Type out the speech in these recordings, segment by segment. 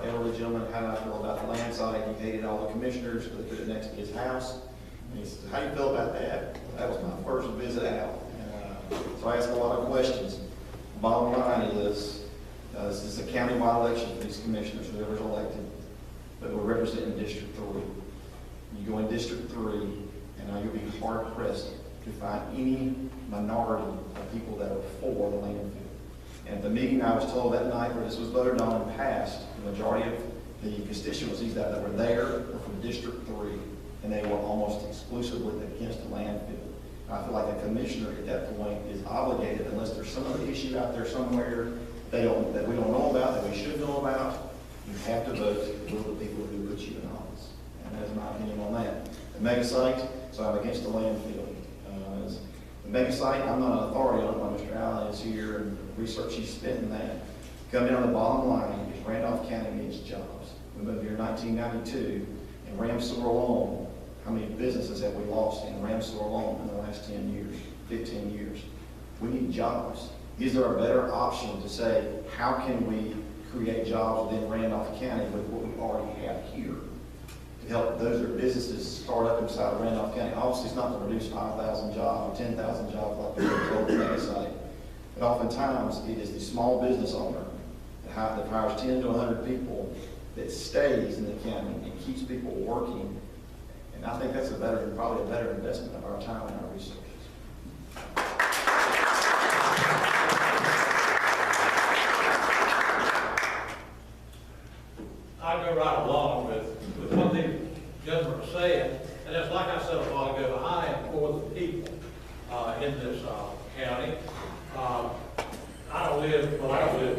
elderly gentleman, how did I feel about the land site? He hated all the commissioners, but they put it next to his house. And he said, how do you feel about that? That was my first visit out. And, so I asked a lot of questions. Bottom line is, this is a county-wide election for these commissioners, whoever's elected, but we're representing District 3. You go in District 3, and you'll be hard-pressed to find any minority of people that are for the landfill. And at the meeting I was told that night where this was voted on and passed, the majority of the constituencies that were there were from District 3, and they were almost exclusively against the landfill. I feel like a commissioner at that point is obligated, unless there's some other issue out there somewhere that we don't know about, that we should know about, you have to vote for the people who put you in office. And that's my opinion on that. The mega site, so I'm against the landfill. The mega site, I'm not an authority on it, but Mr. Allen is here, and the research he's spent in that. Come down to the bottom line, is Randolph County needs jobs. We moved here in 1992, and Ramseur alone, how many businesses have we lost in Ramseur alone in the last 10 years, 15 years? We need jobs. Is there a better option to say, how can we create jobs within Randolph County with what we already have here? To help those that are businesses start up inside of Randolph County. Obviously, it's not going to produce 5,000 jobs or 10,000 jobs like the old mega site. But oftentimes, it is the small business owner that hires 10 to 100 people that stays in the county and keeps people working. And I think that's probably a better investment of our time and our resources. I go right along with what the gentleman was saying, and it's like I said a while ago, I am for the people in this county. I don't live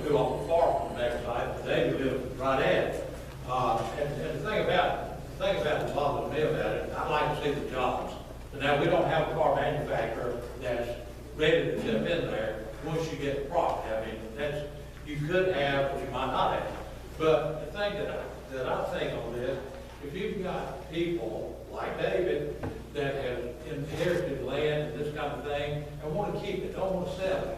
too often far from the next site, but they live right at it. And the thing about what bothers me about it, I'd like to see the jobs. And now we don't have a car manufacturer that's ready to jump in there once you get the property. I mean, you could have, but you might not have. But the thing that I think on this, if you've got people like David that have inherited land and this kind of thing and want to keep it, don't want to sell it,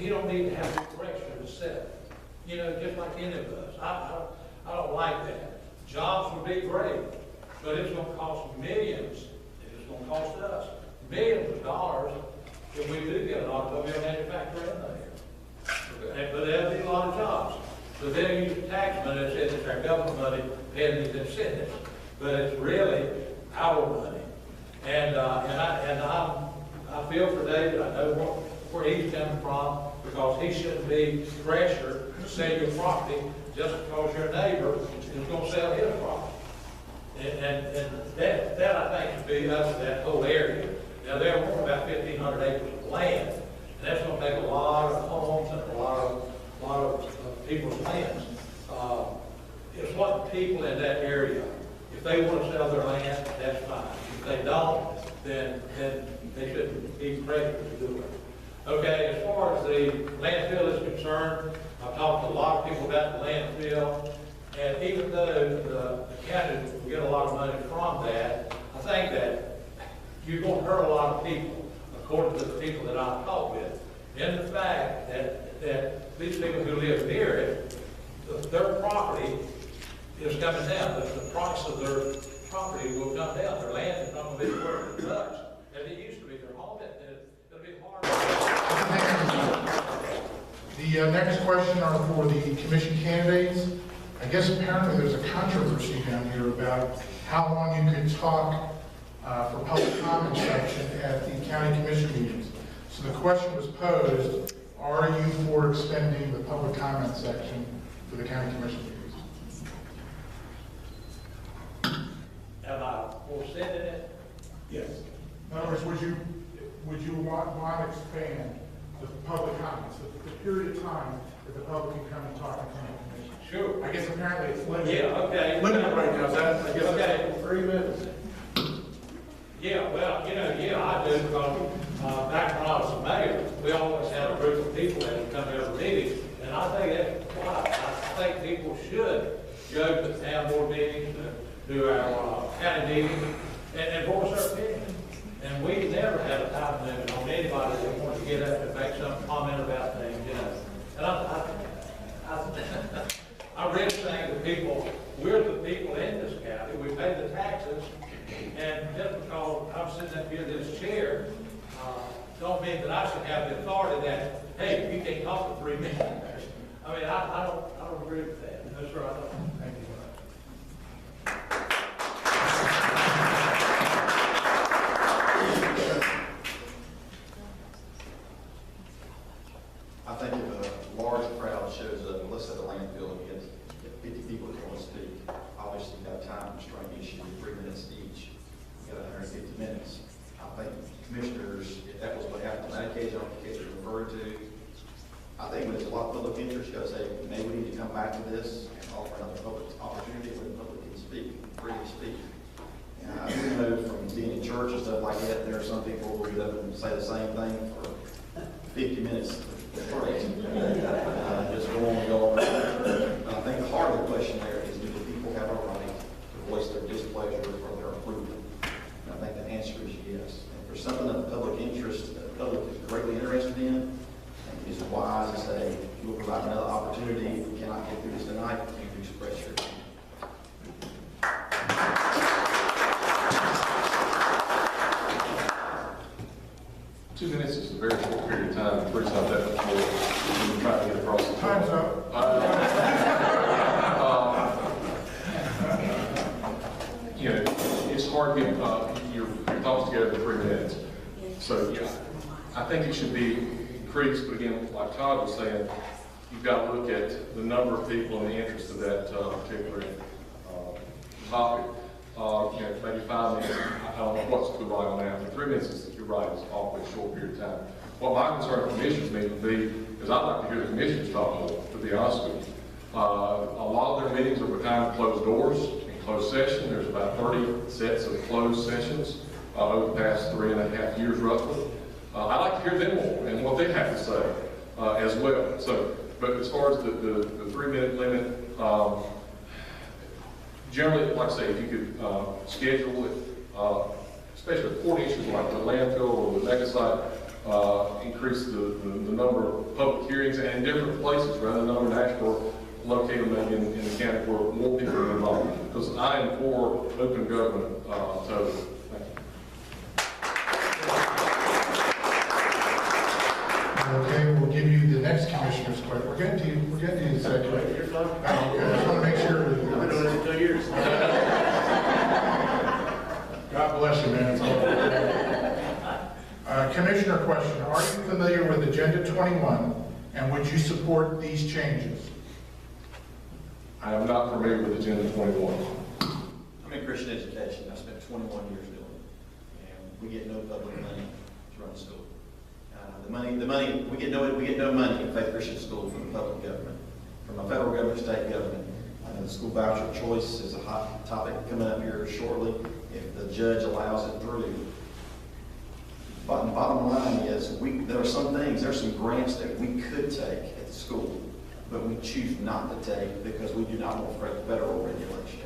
you don't need to have the pressure to sell it. You know, just like any of us. I don't like that. Jobs would be great, but it's going to cost millions. It's going to cost us millions of dollars if we do get an automobile manufacturer in there. But there'll be a lot of jobs. So they'll use tax money, it's our government money, paying these incentives. But it's really our money. And I feel for David. I know where he's coming from, because he shouldn't be pressured to sell your property just because your neighbor is going to sell his property. And that I think should be up to that whole area. Now they're more about 1,500 acres of land, and that's going to take a lot of homes and a lot of people's lands. It's what the people in that area, if they want to sell their land, that's fine. If they don't, then they shouldn't be pressured to do it. Okay, as far as the landfill is concerned, I've talked to a lot of people about the landfill, and even though the county will get a lot of money from that, I think that you're going to hurt a lot of people, according to the people that I've talked with, in the fact that these people who live near it, their property is coming down. The price of their property will come down. Their land is not going to be worth as much as it used to be. Their home, it'll be hard. The next question are for the commission candidates. I guess apparently there's a controversy down here about how long you can talk for public comment section at the county commission meetings. So the question was posed, are you for extending the public comment section for the county commission meetings? Am I for sending it? Yes. In other words, would you want to expand the public comments, the period of time that the public can come and talk in front of the commission? Sure. I guess apparently it's limited. Yeah, okay. Limited right now, is that, I guess, okay. 3 minutes. Yeah, well, I do, because back when I was the mayor, we always had a group of people that would come to every meeting, and I think that's why I think people should go to the town board meetings, do our county meetings, and voice their opinion. And we never had a time limit on anybody that wanted to get up and make some comment about things, And I'm really saying to people, we're the people in this county, we pay the taxes, and just because I'm sitting up here in this chair, don't mean that I should have the authority that, hey, you can't talk for 3 minutes. I mean, I don't agree with that. No, sir, I don't. Thank you. I think if a large crowd shows up, let's say the landfill, and get 50 people that want to speak, obviously you've got a time constraint issue, 3 minutes each, you got 150 minutes. I think commissioners, if that was what happened on that occasion, on the case you're referring to, I think when there's a lot of public interest, you gotta say, maybe we need to come back to this and offer another public opportunity where the public can speak, free to speak. And I do know from being in church and stuff like that, there are some people who get up and say the same thing for 50 minutes. Just go on and go on. I think the heart of the question there is, do the people have a right to voice their displeasure or their approval? And I think the answer is yes. And if there's something of public interest that the public is greatly interested in, I think it is wise to say, we'll provide another opportunity. If we cannot get through this tonight, you can express your opinion. 2 minutes is a very short period of time. It's not that much more when you're trying to get across the Time's up. You know, it's hard to get your thoughts together in 3 minutes. So, yeah, I think it should be increased, but again, like Todd was saying, you've got to look at the number of people and the interest of that particular topic. You know, maybe 5 minutes, I don't know what's too right on that, but 3 minutes is, you're right, it's an awfully short period of time. What my concern for commissions may be is I'd like to hear the commissioners talk more, to be honest with you. A lot of their meetings are behind closed doors, in closed session. There's about 30 sets of closed sessions over the past 3.5 years roughly. I'd like to hear them more and what they have to say as well. So, but as far as the 3 minute limit, generally, like I say, if you could schedule it, especially important issues like the landfill or the mega site, increase the number of public hearings and different places rather than over Nashville, locate them maybe in the county where more people are involved. Because I am for open government totally. Thank you. Okay, we'll give you the next commissioner's question. We're getting to you. We're getting to you in a second. You're fine. Okay, I just want to make sure. I've been doing it for 2 years. God bless you, man. It's all Commissioner question, are you familiar with Agenda 21, and would you support these changes? I am not familiar with Agenda 21. I'm in Christian education. I spent 21 years doing it, and we get no public money to run the school. The money we get no money in Faith Christian School from the public government, from the federal government, state government. The school voucher choice is a hot topic coming up here shortly. If the judge allows it through. But the bottom line is, there are some things, there's some grants that we could take at the school, but we choose not to take because we do not want federal regulation.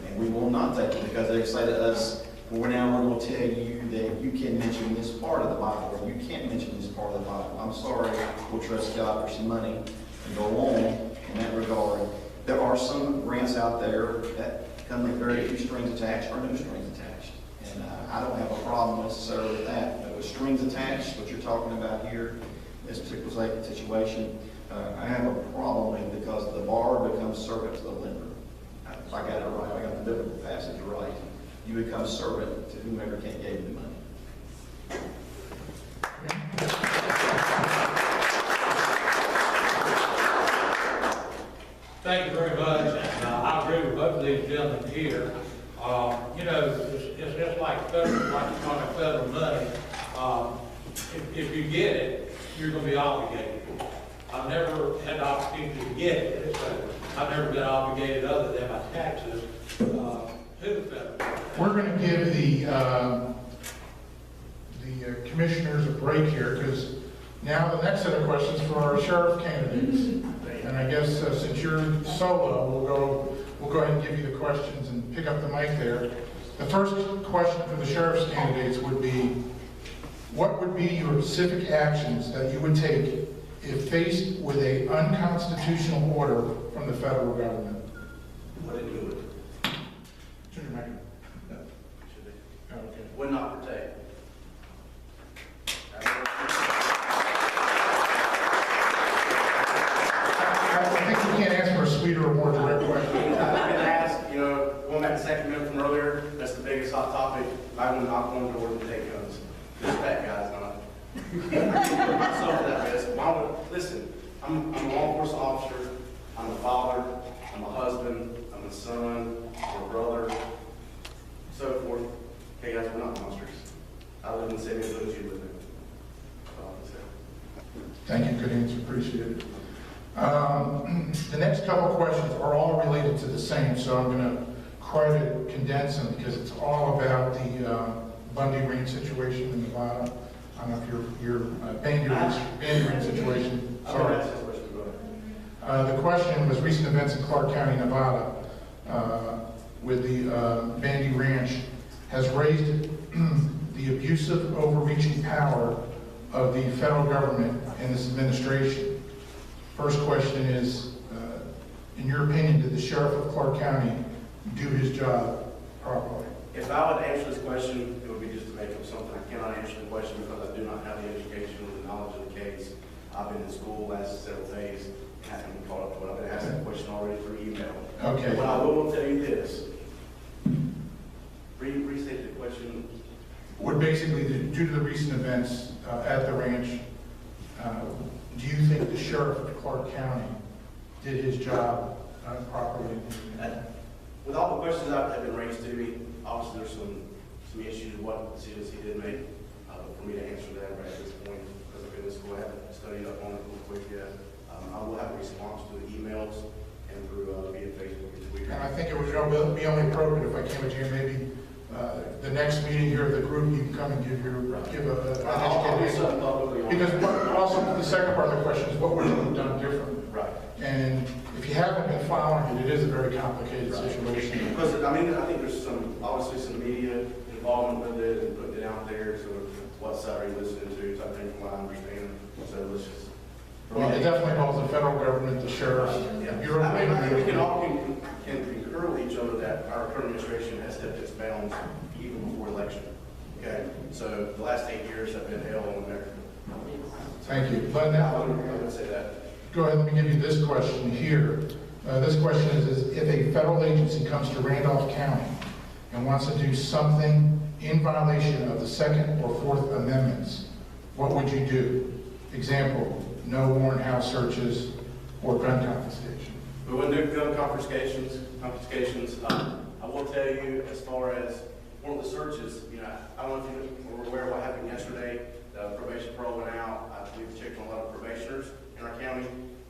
And we will not take it because they say to us, well, now we're going to tell you that you can mention this part of the Bible, or you can't mention this part of the Bible. I'm sorry, we'll trust God for some money and go on in that regard. There are some grants out there that come with very few strings attached or no strings attached. And I don't have a problem necessarily with that. But with strings attached, what you're talking about here, this particular situation, I have a problem with because the borrower becomes servant to the lender. If I got it right, I got the biblical passage right. You become servant to whomever can't give you the money. Thank you very much. I agree with both of these gentlemen here. You know, it's just like federal, like talking federal money. If you get it, you're going to be obligated. I've never had the opportunity to get it, so I've never been obligated other than my taxes to the federal. We're going to give the commissioners a break here because now the next set of questions for our sheriff candidates. And I guess since you're solo, we'll go ahead and give you the questions and pick up the mic there. The first question for the sheriff's candidates would be, what would be your specific actions that you would take if faced with a unconstitutional order from the federal government? Wouldn't do it. Turn your mic on. Should be. Oh, okay. Would not protect. I think you can't ask for a sweeter or more direct question. I've been asked, going back to second minute from earlier, that's the biggest hot topic. I will not go on door and take guns. This fat guy's not. I suffer that risk. Why would, listen, I'm a law enforcement officer, I'm a father, I'm a husband, I'm a son, I'm a brother, so forth. Hey guys, we're not monsters. I live in the same neighborhood as you live in. That's all I can say. Thank you, good answer, appreciate it. The next couple questions are all related to the same, so I'm going to try to condense them because it's all about the Bundy Range situation in Nevada. I don't know if your Bandy Range situation. Sorry. The question was recent events in Clark County, Nevada, with the Bandy Ranch has raised the abusive, overreaching power of the federal government and this administration. First question is, in your opinion, did the sheriff of Clark County do his job properly? If I would answer this question, it would be just to make up something. I cannot answer the question because I do not have the education or the knowledge of the case. I've been in school last several days and haven't been caught up to it. I've been asked that question already through email. Okay. But I will tell you this. Restate the question. What basically, due to the recent events at the ranch, do you think the sheriff of Clark County did his job properly? With all the questions that have been raised to me, obviously there's some issues with what decisions he did make. For me to answer that right at this point, because I've been in school, I haven't studied up on it real quick yet. I will have a response to the emails and through via Facebook and Twitter. And I think it would be only appropriate if I came to you, maybe the next meeting here of the group, you can come and give an educated answer. Because also the second part of the question is what would you have done differently? Right. And if you haven't been following it, it is a very complicated situation. Because, I think there's obviously some media involvement with it and putting it out there, so what side are you listening to, type thing from what I understand. So let's just. Well, it definitely involves the federal government, the sheriff, Yeah. Bureau of I think we can all Labor. can concur with each other that our current administration has stepped its bounds even before election. Okay, so the last 8 years have been hell on America. Thank you. But I now, would say that. go ahead, let me give you this question here. This question is if a federal agency comes to Randolph County and wants to do something in violation of the Second or Fourth Amendments, what would you do? Example, no warrant house searches or gun confiscation. We wouldn't do gun confiscations. I will tell you, as far as one of the searches, I don't know if you were aware of what happened yesterday. The probation parole went out. We've checked on a lot of probationers in our county.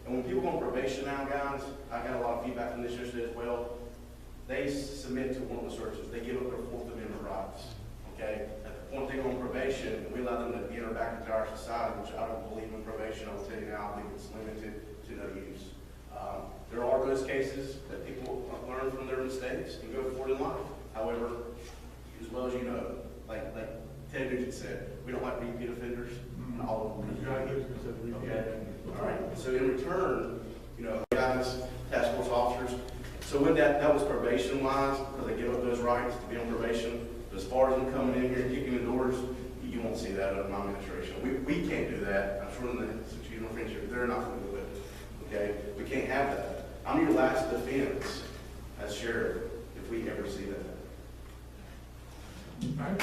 And when people go on probation now, guys, I got a lot of feedback from this yesterday as well. They submit to one of the searches. They give up their Fourth Amendment rights. Okay? At the point they go on probation, and we allow them to enter back into our society, which I don't believe in probation. I will tell you now, I think it's limited to no use. There are those cases that people learn from their mistakes and go forward in life. However, as well as you know, like Ted Nugent said, we don't like repeat offenders, and all of them. Okay. All right. So in return, guys, task force officers. So with that was probation wise, because they give up those rights to be on probation. But as far as them coming in here and kicking the doors, you won't see that under my administration. We can't do that. I'm sure in the institutional friendship, they're not going to do it. Okay? We can't have that. I'm your last defense as sheriff if we ever see that. All right.